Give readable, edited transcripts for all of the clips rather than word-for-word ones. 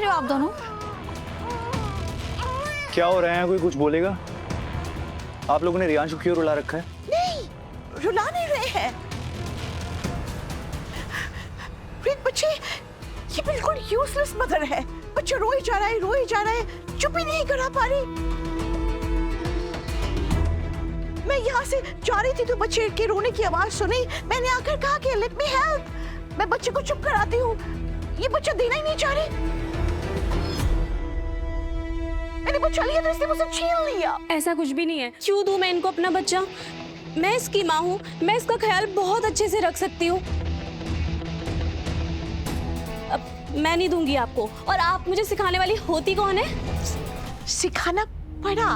रहे हो आप दोनों? क्या हो रहा है? कोई कुछ बोलेगा? आप लोगों ने रियांश को क्यों रुला रखा है? नहीं, रुला नहीं रहे हैं। रीत बच्चे, ये बिल्कुल यूजलेस मदर है। बच्चा रोई जा रहा है, रोई जा रहा है, चुप ही नहीं करा पा रही। मैं यहाँ से जा रही थी तो बच्चे के रोने की आवाज सुनी। मैंने आकर कहा कि लेट मी हेल्प, मैं बच्चे को चुप कराती हूँ। ये बच्चा देना ही नहीं चाह रही। मैंने बच्चा लिया तो इसने मुझसे छीन लिया। ऐसा कुछ भी नहीं है। क्यों दूं मैं इनको अपना बच्चा? मैं इसकी माँ हूँ, मैं इसका ख्याल बहुत अच्छे से रख सकती हूँ। अब मैं नहीं दूंगी आपको। और आप मुझे सिखाने वाली होती कौन है? सिखाना पड़ा?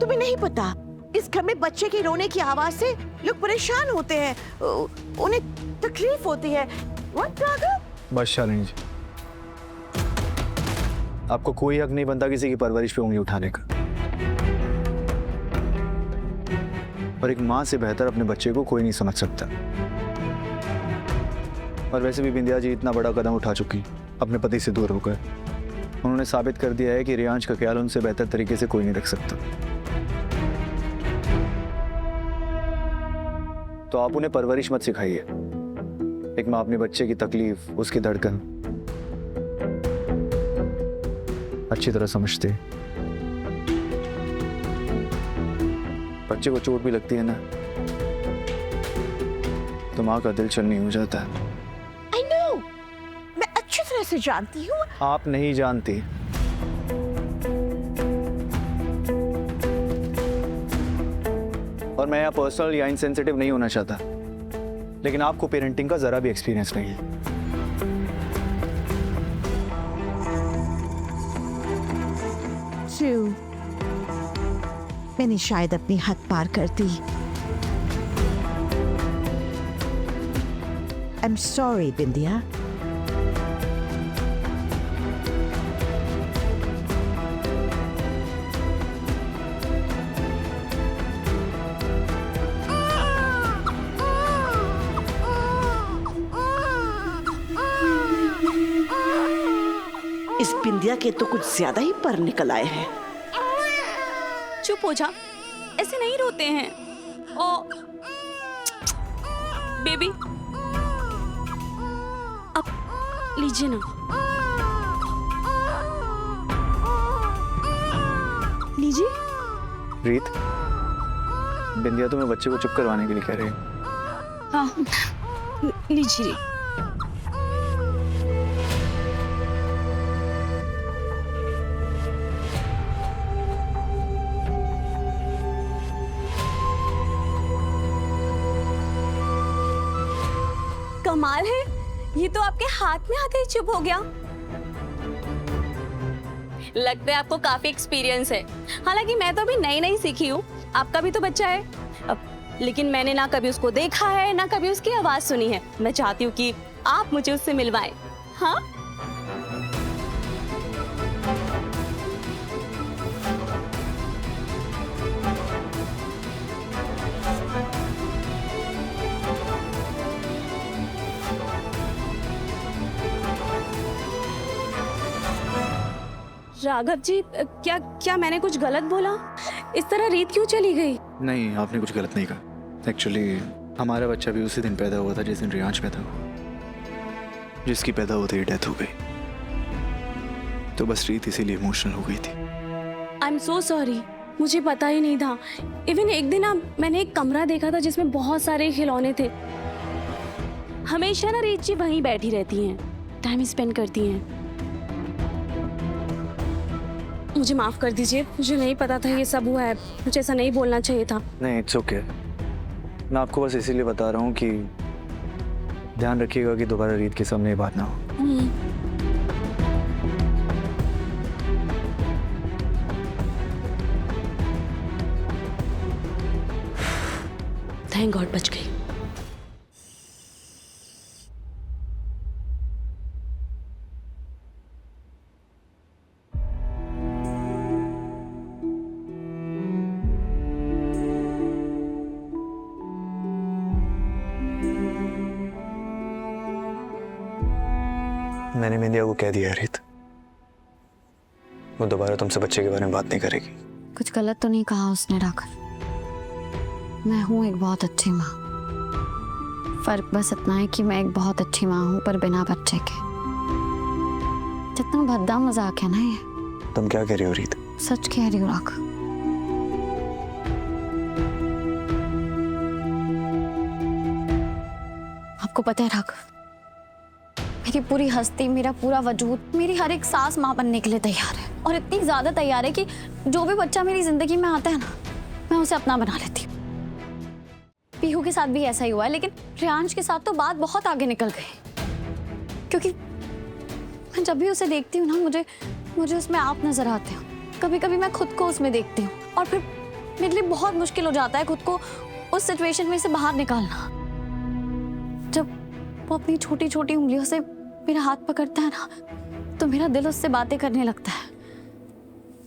तुम्हें नहीं पता, इस घर में बच्चे के रोने की आवाज से लोग परेशान होते हैं, उन्हें तकलीफ होती है। What, राघव? बस शालिनी जी, आपको कोई हक नहीं बनता किसी की परवरिश पे उंगली उठाने का। और एक माँ से बेहतर अपने बच्चे को कोई नहीं समझ सकता। और वैसे भी बिंदिया जी इतना बड़ा कदम उठा चुकी, अपने पति से दूर होकर। उन्होंने साबित कर दिया है कि रियांश का ख्याल उनसे बेहतर तरीके से कोई नहीं रख सकता। तो आप उन्हें परवरिश मत सिखाइए। एक माँ अपने बच्चे की तकलीफ, उसकी धड़कन अच्छी तरह समझते। बच्चे को चोट भी लगती है ना, तो माँ का दिल छलनी हो जाता है। I know, मैं अच्छी तरह से जानती हूँ। आप नहीं जानती। और मैं यहाँ पर्सनल या इनसेंसिटिव नहीं होना चाहता, लेकिन आपको पेरेंटिंग का जरा भी एक्सपीरियंस नहीं है। मैंने शायद अपनी हद पार कर दी। I'm sorry, बिंदिया। इस बिंदिया के तो कुछ ज्यादा ही पर निकल आए हैं। चुप हो जा, ऐसे नहीं रोते हैं। ओ बेबी, अब लीजिए ना, लीजिए। रीत, बिंदिया तुम्हें बच्चे को चुप करवाने के लिए कह रही है। हाँ, लीजिए। कमाल है, ये तो आपके हाथ में आते ही चुप हो गया। लगता है आपको काफी एक्सपीरियंस है। हालांकि मैं तो अभी नई नई सीखी हूँ, आपका भी तो बच्चा है। लेकिन मैंने ना कभी उसको देखा है, ना कभी उसकी आवाज सुनी है। मैं चाहती हूँ कि आप मुझे उससे मिलवाएं। हाँ, राघव जी, क्या क्या मैंने कुछ गलत बोला? इस तरह रीत क्यों चली गई? नहीं, आपने कुछ गलत नहीं कहा। एक्चुअली हमारा बच्चा भी उसी दिन पैदा हुआ था जिस दिन रियांश पैदा हुआ, जिसकी पैदा होते ही डेथ हो गई। तो बस रीत इसीलिए इमोशनल हो गई थी। आई एम सो सॉरी, मुझे पता ही नहीं था। इवन एक दिन मैंने एक कमरा देखा था जिसमें बहुत सारे खिलौने थे। हमेशा ना रीत जी वहीं बैठी रहती हैं, टाइम स्पेंड करती हैं। मुझे माफ कर दीजिए, मुझे नहीं पता था ये सब हुआ है। मुझे ऐसा नहीं बोलना चाहिए था। नहीं, इट्स ओके। मैं आपको बस इसीलिए बता रहा हूँ कि ध्यान रखिएगा कि दोबारा रीत के सामने ये बात ना हो। थैंक गॉड बच गई। मैंने बिंदिया को कह दिया है रीत, वो दोबारा तुमसे बच्चे के बारे में बात नहीं करेगी। कुछ गलत तो नहीं कहा उसने राघव। मैं हूँ एक बहुत अच्छी माँ। फर्क बस इतना है कि मैं एक बहुत अच्छी माँ हूँ, पर बिना बच्चे के। कितना भद्दा मजाक है ना ये। तुम क्या कह रही हो रीत? सच कह रही हूँ राघव। आपको पता है राघव, मेरी पूरी हस्ती, मेरा पूरा वजूद, मेरी हर एक सांस माँ बनने के लिए तैयार है। और इतनी ज्यादा तैयार है कि जो भी बच्चा मेरी जिंदगी में आता है ना, मैं उसे अपना बना लेती हूँ। पीहू के साथ भी ऐसा ही हुआ है, लेकिन रियांश के साथ तो बात बहुत आगे निकल गई। क्योंकि मैं जब भी उसे देखती हूँ ना, मुझे उसमें आप नजर आते हो। कभी कभी मैं खुद को उसमें देखती हूँ और फिर मेरे लिए बहुत मुश्किल हो जाता है खुद को उस सिचुएशन में से बाहर निकालना। जब वो अपनी छोटी छोटी उंगलियों से मेरा हाथ पकड़ता है ना, तो मेरा दिल उससे बातें करने लगता है।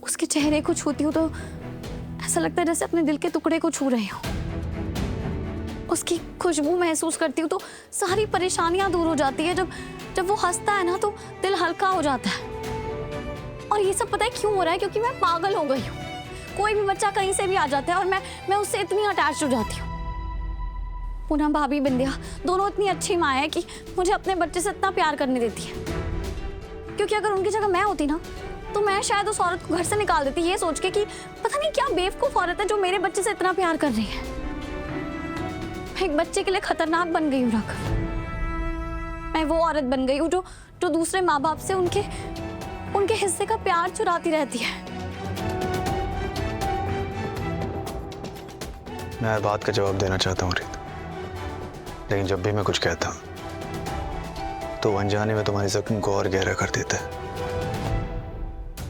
उसके चेहरे को छूती हूँ तो ऐसा लगता है जैसे अपने दिल के टुकड़े को छू रही हूँ। उसकी खुशबू महसूस करती हूँ तो सारी परेशानियां दूर हो जाती है। जब वो हंसता है ना, तो दिल हल्का हो जाता है। और ये सब पता है क्यों हो रहा है? क्योंकि मैं पागल हो गई हूँ। कोई भी बच्चा कहीं से भी आ जाता है और मैं उससे इतनी अटैच हो जाती हूँ। पूनम भाभी, बिंदिया दोनों इतनी अच्छी माँ है कि मुझे अपने बच्चे से इतना प्यार करने देती है। क्योंकि अगर उनकी जगह मैं होती ना, तो मैं शायद उस औरत को घर से निकाल देती, ये सोच के कि पता नहीं क्या बेवकूफ औरत है जो मेरे बच्चे से इतना प्यार कर रही है। मैं एक बच्चे के लिए खतरनाक बन गई हूँ राघव। मैं वो औरत बन गई हूँ जो दूसरे माँ बाप से उनके हिस्से का प्यार चुराती रहती है। मैं हर बात का जवाब देना चाहता हूँ रीत, लेकिन जब भी मैं कुछ कहता हूँ तो अनजाने में तुम्हारे जख्म को और गहरा कर देता है।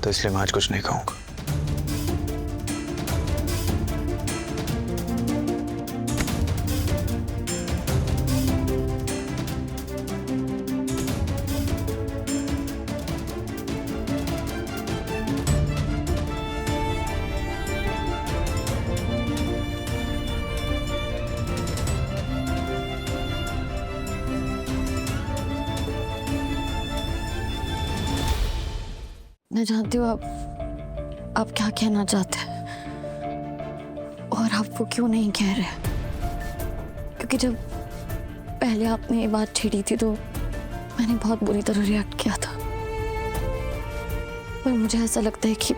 तो इसलिए मैं आज कुछ नहीं कहूँगा। मैं जानती हूँ आप क्या कहना चाहते हैं और आप वो क्यों नहीं कह रहे। क्योंकि जब पहले आपने ये बात छेड़ी थी तो मैंने बहुत बुरी तरह रिएक्ट किया था। पर मुझे ऐसा लगता है कि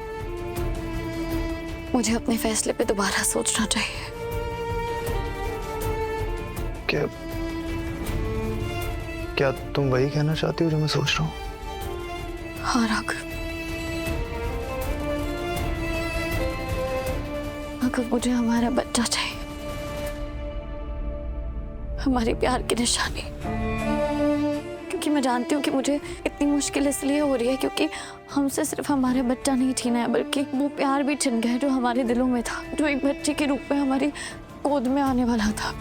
मुझे अपने फैसले पे दोबारा सोचना चाहिए। क्या तुम वही कहना चाहती हो जो मैं सोच रहा हूँ? हाँ राघव, मुझे हमारा बच्चा चाहिए, हमारे प्यार की निशानी। क्योंकि मैं जानती हूँ कि मुझे इतनी मुश्किल इसलिए हो रही है क्योंकि हमसे सिर्फ हमारा बच्चा नहीं छीना है, बल्कि वो प्यार भी छिन गया जो हमारे दिलों में था, जो एक बच्चे के रूप में हमारी गोद में आने वाला था।